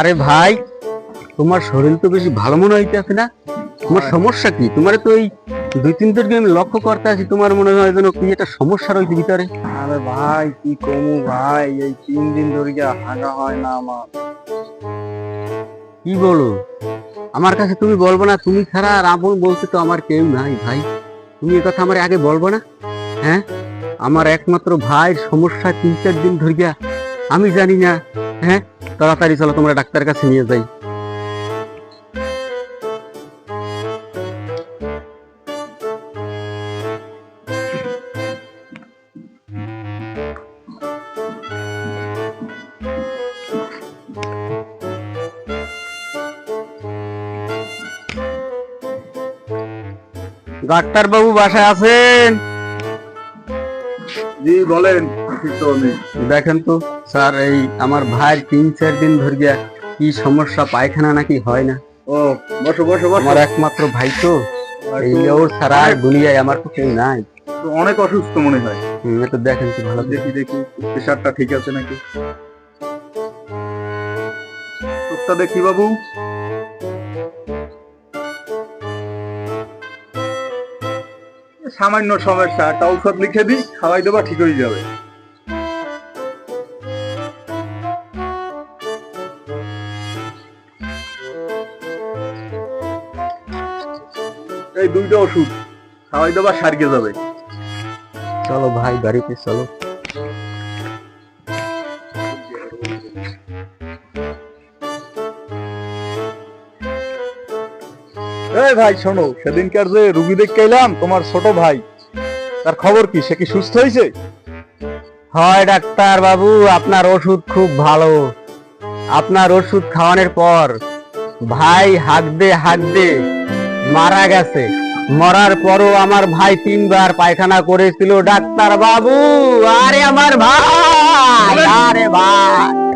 আরে ভাই, তোমার শরীর তো বেশি ভালো মনে হইতেছে না। তোমার সমস্যা কি? তোমার তো এই 2-3 দিন আমি লক্ষ্য করতে আছি, তোমার মনে হয় যেন কি একটা সমস্যা রয়েছে ভিতরে। আরে ভাই কি কমু ভাই, এই 3 দিন ধরে হাঁটা হয় না আমার। কি বলো? আমার কাছে তুমি বলবো না? তুমি ছাড়া আর আপন বলতে তো আমার কেউ নাই ভাই। তুমি এই কথা আমার আগে বলবো না? হ্যাঁ, আমার একমাত্র ভাইয়ের সমস্যা 3-4 দিন ধরিয়া আমি জানি না। হ্যাঁ, তাড়াতাড়ি চলো, তোমরা ডাক্তারের কাছে নিয়ে যাই। ডাক্তার বাবু বাসায় আছেন? জি বলেন। দেখেন তো স্যার, এই আমার ভাইয়ের 3-4 দিন ধরিয়া কি সমস্যা, পায়খানা নাকি হয় না। ও বসো বসো বসো। আমার একমাত্র ভাই তো, এই ওর ছাড়া আর দুনিয়ায় আমার তো কেউ নাই। তো অনেক অসুস্থ মনে হয়। একটু দেখেন তো ভালো করে। দেখি দেখি প্রেশারটা ঠিক আছে নাকি। চোখটা দেখি বাবু। সামান্য সমস্যা, একটা ঔষধ লিখে দিই, খাওয়াই দেবা, ঠিক হয়ে যাবে। এই 2টা ওষুধ খাওয়াই দেবা, সারিয়ে যাবে। চলো ভাই, গাড়িতে চলো। এই ভাই শোনো, সেদিনকার যে রুগী দেখতে এলাম, তোমার ছোট ভাই, তার খবর কি? সে কি সুস্থ হয়েছে? হয় ডাক্তার বাবু, আপনার ওষুধ খুব ভালো। আপনার ওষুধ খাওয়ানোর পর ভাই হাঁকতে হাঁকতে মারা গেছে। মরার পরও আমার ভাই 3বার পায়খানা করেছিল ডাক্তার বাবু। আরে আমার ভাই, আরে ভাই।